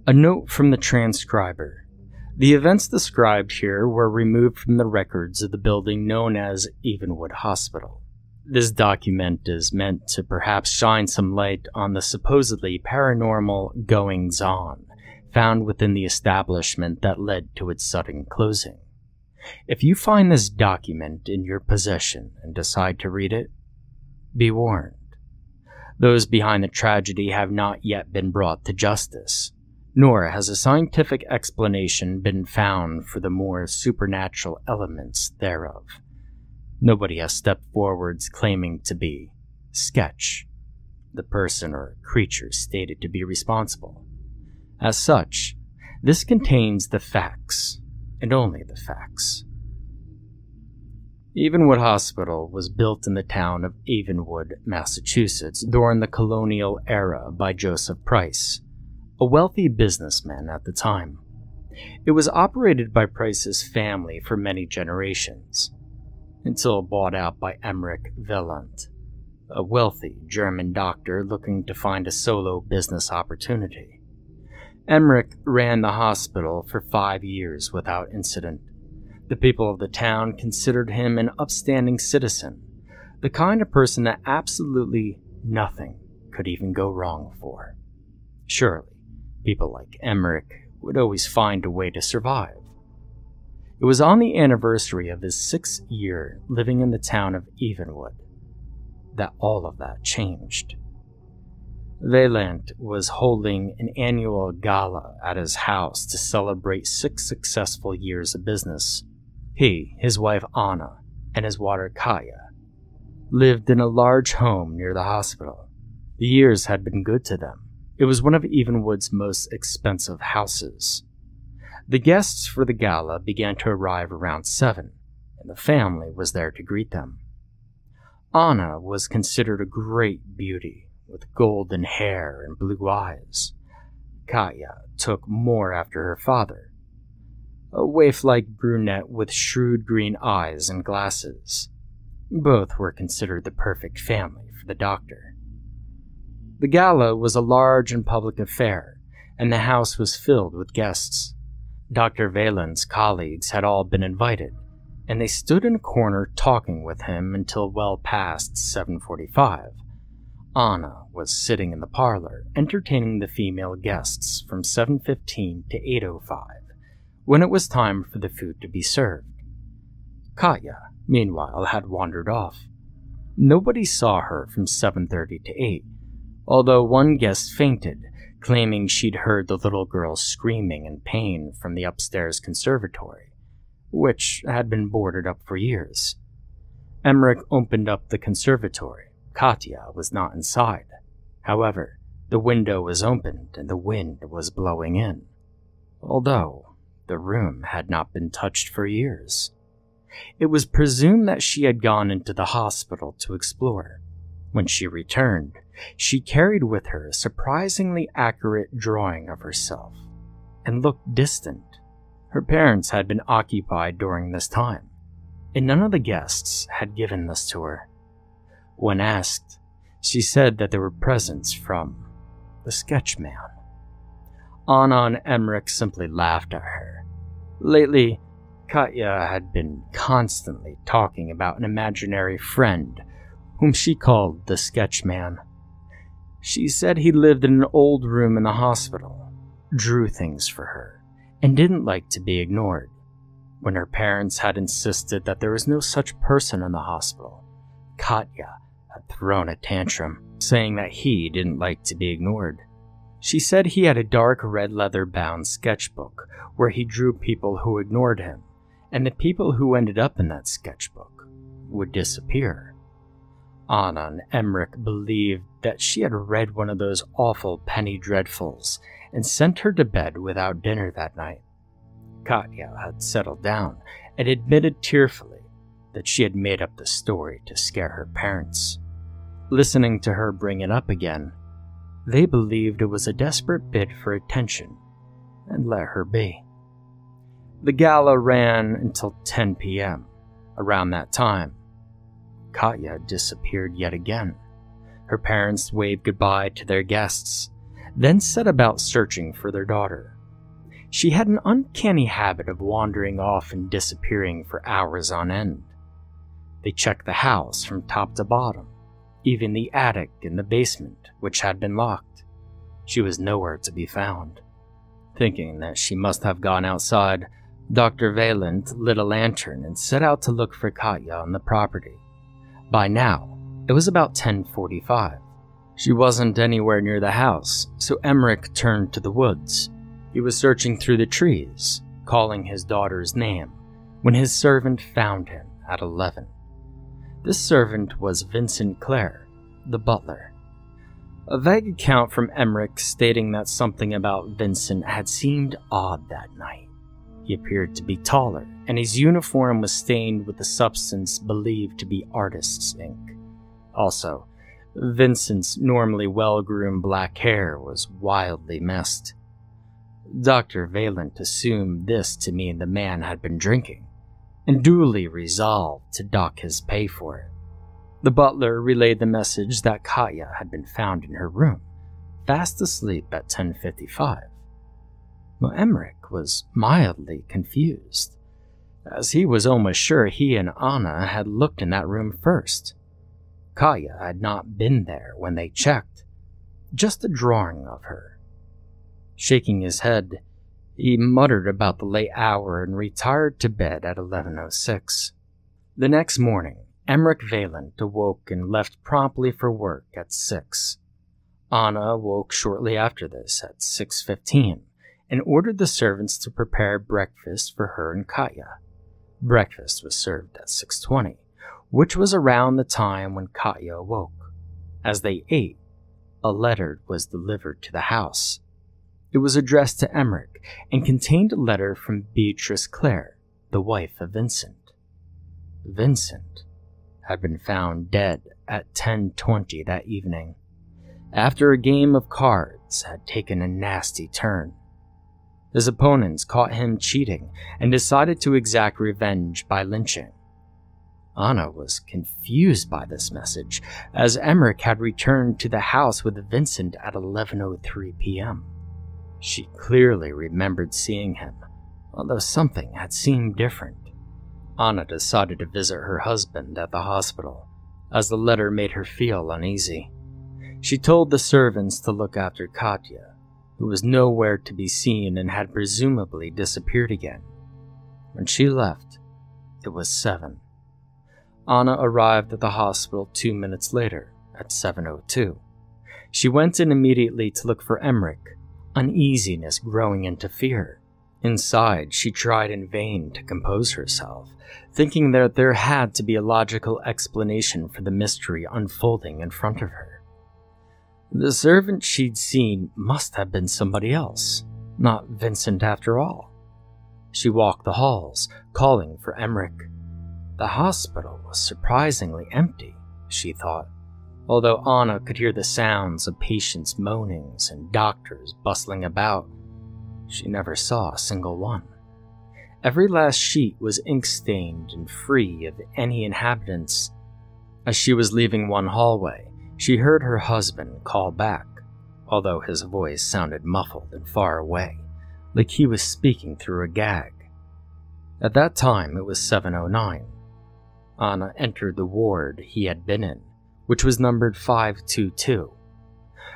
A note from the transcriber. The events described here were removed from the records of the building known as Evenwood Hospital. This document is meant to perhaps shine some light on the supposedly paranormal goings-on found within the establishment that led to its sudden closing. If you find this document in your possession and decide to read it, be warned. Those behind the tragedy have not yet been brought to justice, nor has a scientific explanation been found for the more supernatural elements thereof. Nobody has stepped forwards claiming to be Sketch, the person or creature stated to be responsible. As such, this contains the facts, and only the facts. Evenwood Hospital was built in the town of Evenwood, Massachusetts during the colonial era by Joseph Price, a wealthy businessman at the time. It was operated by Price's family for many generations, until bought out by Emmerich Wieland, a wealthy German doctor looking to find a solo business opportunity. Emmerich ran the hospital for 5 years without incident. The people of the town considered him an upstanding citizen, the kind of person that absolutely nothing could even go wrong for. Surely, people like Emmerich would always find a way to survive. It was on the anniversary of his 6th year living in the town of Evenwood that all of that changed. Wieland was holding an annual gala at his house to celebrate 6 successful years of business. He, his wife Anna, and his daughter Katya lived in a large home near the hospital. The years had been good to them. It was one of Evenwood's most expensive houses. The guests for the gala began to arrive around 7, and the family was there to greet them. Anna was considered a great beauty, with golden hair and blue eyes. Katya took more after her father, a waif-like brunette with shrewd green eyes and glasses. Both were considered the perfect family for the doctor. The gala was a large and public affair, and the house was filled with guests. Dr. Wieland's colleagues had all been invited, and they stood in a corner talking with him until well past 7:45. Anna was sitting in the parlor, entertaining the female guests from 7:15 to 8:05, when it was time for the food to be served. Katya, meanwhile, had wandered off. Nobody saw her from 7:30 to 8, although one guest fainted, claiming she'd heard the little girl screaming in pain from the upstairs conservatory, which had been boarded up for years. Emmerich opened up the conservatory. Katya was not inside. However, the window was opened and the wind was blowing in, although the room had not been touched for years. It was presumed that she had gone into the hospital to explore. When she returned, she carried with her a surprisingly accurate drawing of herself and looked distant. Her parents had been occupied during this time, and none of the guests had given this to her. When asked, she said that there were presents from the Sketchman. Anna and Emmerich simply laughed at her. Lately, Katya had been constantly talking about an imaginary friend whom she called the Sketchman. She said he lived in an old room in the hospital, drew things for her, and didn't like to be ignored. When her parents had insisted that there was no such person in the hospital, Katya had thrown a tantrum, saying that he didn't like to be ignored. She said he had a dark red leather-bound sketchbook where he drew people who ignored him, and the people who ended up in that sketchbook would disappear. Anna and Emmerich believed that she had read one of those awful penny dreadfuls and sent her to bed without dinner that night. Katya had settled down and admitted tearfully that she had made up the story to scare her parents. Listening to her bring it up again, they believed it was a desperate bid for attention and let her be. The gala ran until 10 p.m. Around that time, Katya disappeared yet again. Her parents waved goodbye to their guests. then set about searching for their daughter. She had an uncanny habit of wandering off and disappearing for hours on end. They checked the house from top to bottom, even the attic and the basement, which had been locked. She was nowhere to be found. Thinking that she must have gone outside, Dr. Vaillant lit a lantern and set out to look for Katya on the property. By now, it was about 10:45. She wasn't anywhere near the house, so Emmerich turned to the woods. He was searching through the trees, calling his daughter's name, when his servant found him at 11. This servant was Vincent Clare, the butler. A vague account from Emmerich stating that something about Vincent had seemed odd that night. He appeared to be taller, and his uniform was stained with a substance believed to be artist's ink. Also, Vincent's normally well-groomed black hair was wildly messed. Dr. Vaillant assumed this to mean the man had been drinking, and duly resolved to dock his pay for it. The butler relayed the message that Katya had been found in her room, fast asleep at 10:55. Well, Emmerich was mildly confused, as he was almost sure he and Anna had looked in that room first. Katya had not been there when they checked, just a drawing of her. Shaking his head, he muttered about the late hour and retired to bed at 11:06. The next morning, Emmerich Vaillant awoke and left promptly for work at 6. Anna woke shortly after this at 6:15 and ordered the servants to prepare breakfast for her and Katya. Breakfast was served at 6:20, which was around the time when Katya awoke. As they ate, a letter was delivered to the house. It was addressed to Emmerich and contained a letter from Beatrice Clare, the wife of Vincent. Vincent had been found dead at 10:20 that evening, after a game of cards had taken a nasty turn. His opponents caught him cheating and decided to exact revenge by lynching. Anna was confused by this message, as Emmerich had returned to the house with Vincent at 11:03 p.m. She clearly remembered seeing him, although something had seemed different. Anna decided to visit her husband at the hospital, as the letter made her feel uneasy. She told the servants to look after Katya, who was nowhere to be seen and had presumably disappeared again. When she left, it was 7. Anna arrived at the hospital 2 minutes later, at 7:02. She went in immediately to look for Emmerich, uneasiness growing into fear. Inside, she tried in vain to compose herself, thinking that there had to be a logical explanation for the mystery unfolding in front of her. The servant she'd seen must have been somebody else, not Vincent after all. She walked the halls, calling for Emmerich. The hospital was surprisingly empty, she thought, although Anna could hear the sounds of patients' moanings and doctors bustling about. She never saw a single one. Every last sheet was ink-stained and free of any inhabitants. As she was leaving one hallway, she heard her husband call back, although his voice sounded muffled and far away, like he was speaking through a gag. At that time, it was 7:09. Anna entered the ward he had been in, which was numbered 522.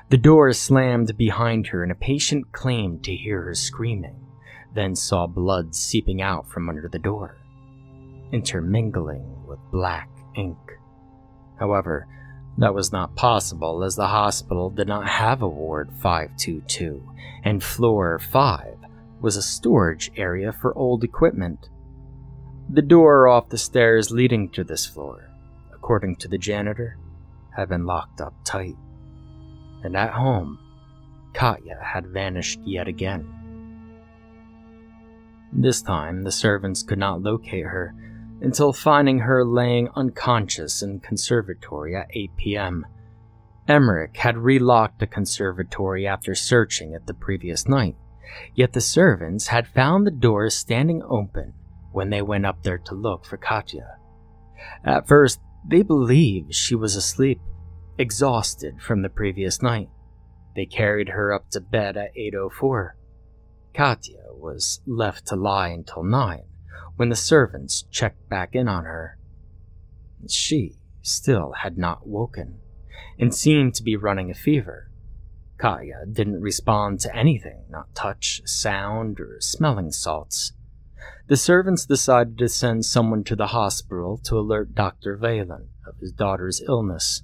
The door slammed behind her and a patient claimed to hear her screaming, then saw blood seeping out from under the door, intermingling with black ink. However, that was not possible, as the hospital did not have a ward 522, and floor 5 was a storage area for old equipment. The door off the stairs leading to this floor, according to the janitor, had been locked up tight. And at home, Katya had vanished yet again. This time, the servants could not locate her until finding her laying unconscious in conservatory at 8 p.m. Emmerich had relocked the conservatory after searching it the previous night, yet the servants had found the door standing open when they went up there to look for Katya. At first, they believed she was asleep, exhausted from the previous night. They carried her up to bed at 8:04. Katya was left to lie until 9, when the servants checked back in on her. She still had not woken, and seemed to be running a fever. Katya didn't respond to anything, not touch, sound, or smelling salts. The servants decided to send someone to the hospital to alert Dr. Valen of his daughter's illness.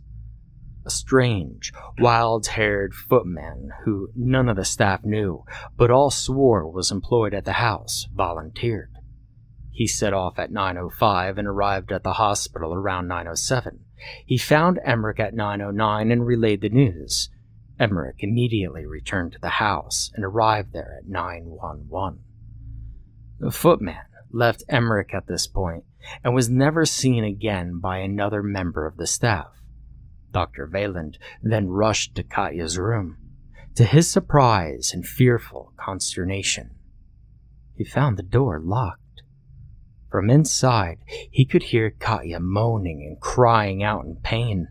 A strange, wild-haired footman who none of the staff knew, but all swore was employed at the house, volunteered. He set off at 9:05 and arrived at the hospital around 9:07. He found Emmerich at 9:09 and relayed the news. Emmerich immediately returned to the house and arrived there at 9:11. The footman left Emmerich at this point and was never seen again by another member of the staff. Dr. Valand then rushed to Katya's room. To his surprise and fearful consternation, he found the door locked. From inside, he could hear Katya moaning and crying out in pain.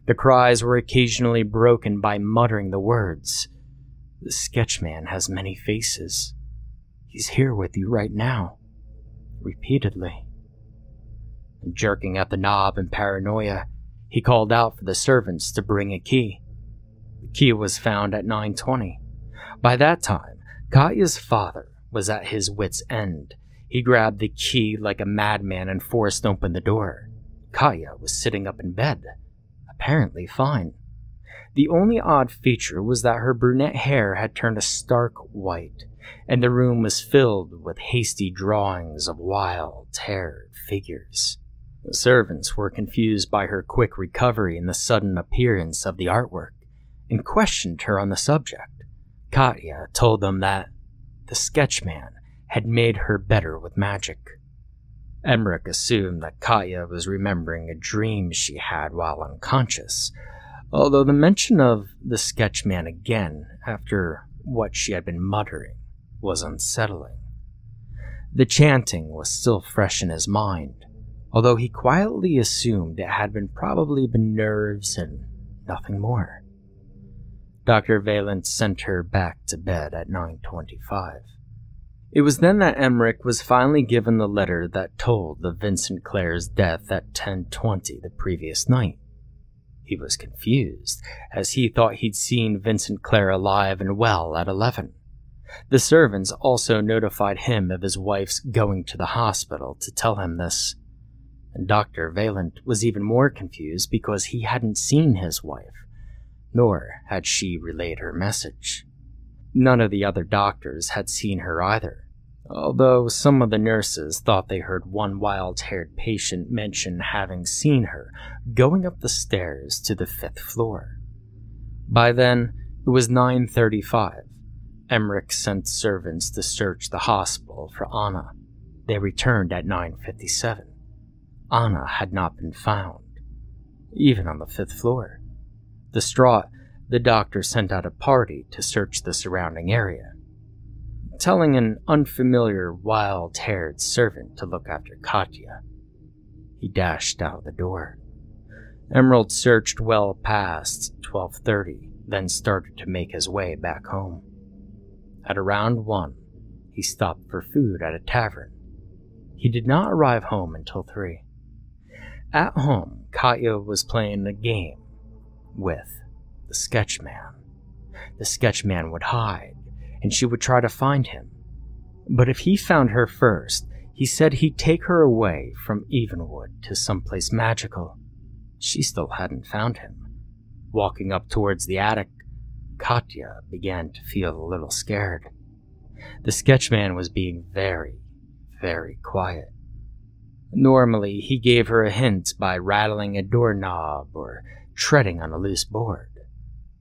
The cries were occasionally broken by muttering the words, "The sketchman has many faces. He's here with you right now," repeatedly. And jerking at the knob in paranoia, he called out for the servants to bring a key. The key was found at 9:20. By that time, Katya's father was at his wit's end. He grabbed the key like a madman and forced open the door. Katya was sitting up in bed, apparently fine. The only odd feature was that her brunette hair had turned a stark white, and the room was filled with hasty drawings of wild-haired figures. The servants were confused by her quick recovery and the sudden appearance of the artwork, and questioned her on the subject. Katya told them that the sketchman had made her better with magic. Emmerich assumed that Katya was remembering a dream she had while unconscious, although the mention of the sketchman again, after what she had been muttering, was unsettling. The chanting was still fresh in his mind, although he quietly assumed it had probably been nerves and nothing more. Dr. Valent sent her back to bed at 9:25. It was then that Emmerich was finally given the letter that told of Vincent Clare's death at 10:20 the previous night. He was confused, as he thought he'd seen Vincent Clare alive and well at 11. The servants also notified him of his wife's going to the hospital to tell him this. And Dr. Valent was even more confused because he hadn't seen his wife, nor had she relayed her message. None of the other doctors had seen her either, although some of the nurses thought they heard one wild-haired patient mention having seen her going up the stairs to the 5th floor. By then, it was 9:35. Emmerich sent servants to search the hospital for Anna. They returned at 9:57. Anna had not been found, even on the 5th floor. Distraught, the doctor sent out a party to search the surrounding area, telling an unfamiliar wild-haired servant to look after Katya. He dashed out the door. Emerald searched well past 12:30, then started to make his way back home. At around 1, he stopped for food at a tavern. He did not arrive home until 3. At home, Katya was playing a game with the sketchman. The sketchman would hide, and she would try to find him. But if he found her first, he said he'd take her away from Evenwood to someplace magical. She still hadn't found him. Walking up towards the attic, Katya began to feel a little scared. The sketchman was being very, very quiet. Normally, he gave her a hint by rattling a doorknob or treading on a loose board.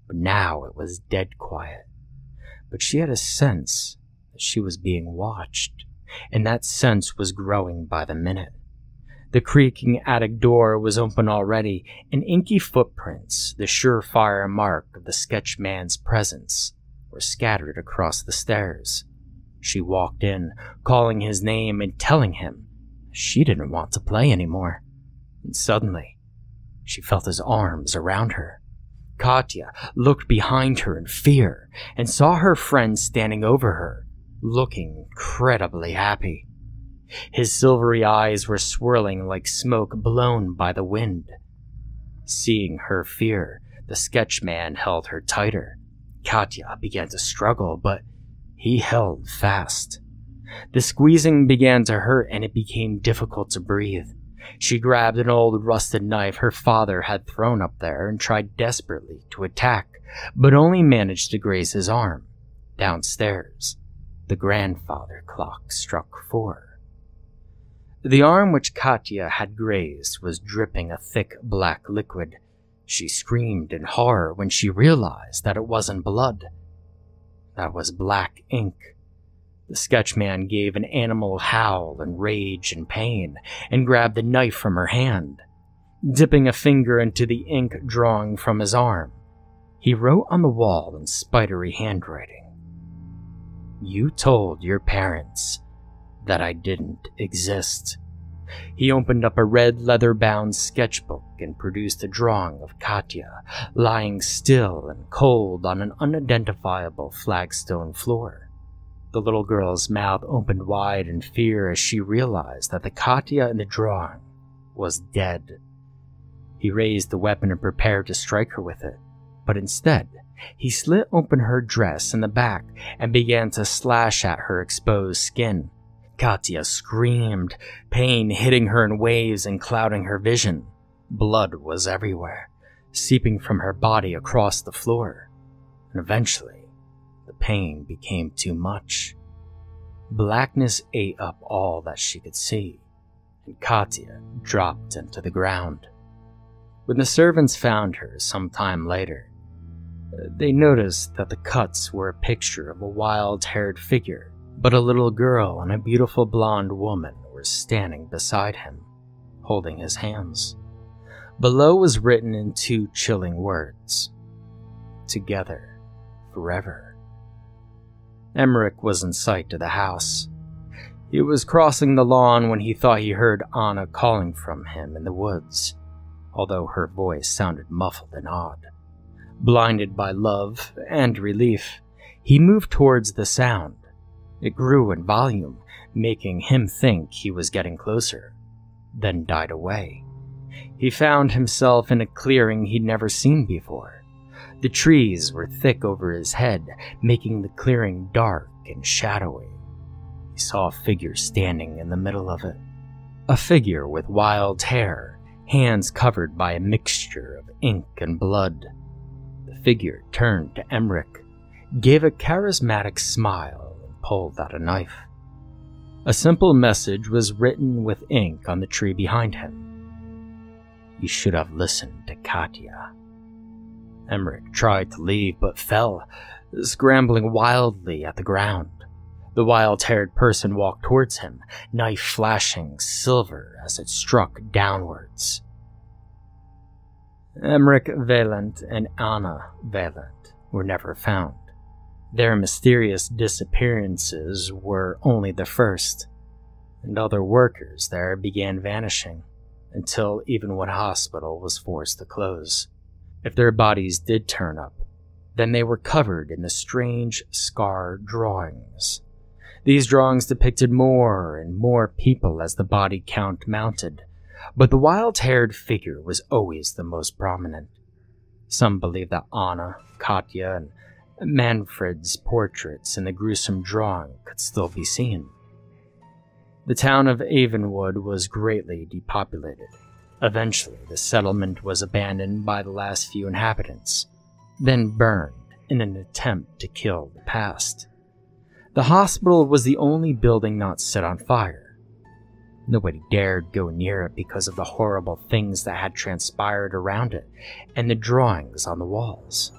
But now it was dead quiet. But she had a sense that she was being watched, and that sense was growing by the minute. The creaking attic door was open already, and inky footprints, the surefire mark of the sketchman's presence, were scattered across the stairs. She walked in, calling his name and telling him she didn't want to play anymore. And suddenly, she felt his arms around her. Katya looked behind her in fear and saw her friend standing over her, looking incredibly happy. His silvery eyes were swirling like smoke blown by the wind. Seeing her fear, the sketchman held her tighter. Katya began to struggle, but he held fast. The squeezing began to hurt and it became difficult to breathe. She grabbed an old rusted knife her father had thrown up there and tried desperately to attack, but only managed to graze his arm. Downstairs, the grandfather clock struck 4. The arm which Katya had grazed was dripping a thick black liquid. She screamed in horror when she realized that it wasn't blood. That was black ink. The sketchman gave an animal howl in rage and pain and grabbed the knife from her hand. Dipping a finger into the ink drawing from his arm, he wrote on the wall in spidery handwriting, "You told your parents that I didn't exist." He opened up a red leather-bound sketchbook and produced a drawing of Katya lying still and cold on an unidentifiable flagstone floor. The little girl's mouth opened wide in fear as she realized that the Katya in the drawing was dead. He raised the weapon and prepared to strike her with it, but instead, he slit open her dress in the back and began to slash at her exposed skin. Katya screamed, pain hitting her in waves and clouding her vision. Blood was everywhere, seeping from her body across the floor, and eventually, the pain became too much. Blackness ate up all that she could see, and Katya dropped into the ground. When the servants found her some time later, they noticed that the cuts were a picture of a wild-haired figure, but a little girl and a beautiful blonde woman were standing beside him, holding his hands. Below was written in 2 chilling words, "Together, forever." Emmerich was in sight of the house. He was crossing the lawn when he thought he heard Anna calling from him in the woods, although her voice sounded muffled and odd. Blinded by love and relief, he moved towards the sound. It grew in volume, making him think he was getting closer, then died away. He found himself in a clearing he'd never seen before. The trees were thick over his head, making the clearing dark and shadowy. He saw a figure standing in the middle of it. A figure with wild hair, hands covered by a mixture of ink and blood. The figure turned to Emmerich, gave a charismatic smile, pulled out a knife. A simple message was written with ink on the tree behind him. "You should have listened to Katya." Emmerich tried to leave but fell, scrambling wildly at the ground. The wild-haired person walked towards him, knife flashing silver as it struck downwards. Emmerich Vaillant and Anna Vaillant were never found. Their mysterious disappearances were only the first, and other workers there began vanishing, until Evenwood Hospital was forced to close. If their bodies did turn up, then they were covered in the strange scar drawings. These drawings depicted more and more people as the body count mounted, but the wild-haired figure was always the most prominent. Some believe that Anna, Katya, and Manfred's portraits in the gruesome drawing could still be seen. The town of Evenwood was greatly depopulated. Eventually, the settlement was abandoned by the last few inhabitants, then burned in an attempt to kill the past. The hospital was the only building not set on fire. Nobody dared go near it because of the horrible things that had transpired around it and the drawings on the walls.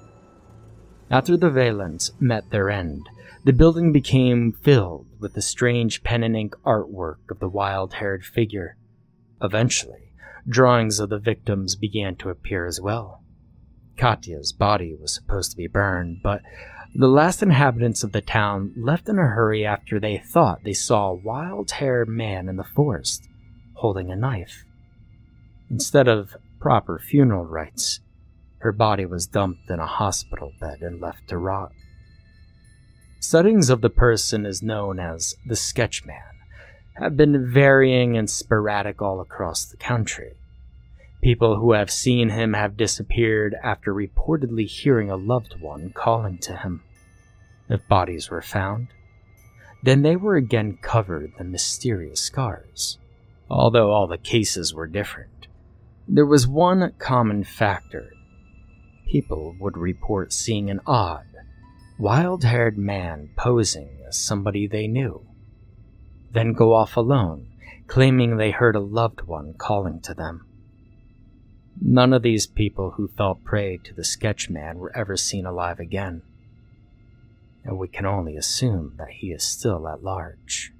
After the Vaillants met their end, the building became filled with the strange pen and ink artwork of the wild-haired figure. Eventually, drawings of the victims began to appear as well. Katya's body was supposed to be burned, but the last inhabitants of the town left in a hurry after they thought they saw a wild-haired man in the forest holding a knife. Instead of proper funeral rites, Her body was dumped in a hospital bed and left to rot. Sightings of the person is known as the Sketchman have been varying and sporadic all across the country. People who have seen him have disappeared after reportedly hearing a loved one calling to him. If bodies were found, then they were again covered in mysterious scars. Although all the cases were different, there was one common factor. People would report seeing an odd, wild-haired man posing as somebody they knew, then go off alone, claiming they heard a loved one calling to them. None of these people who fell prey to the Sketchman were ever seen alive again, and we can only assume that he is still at large.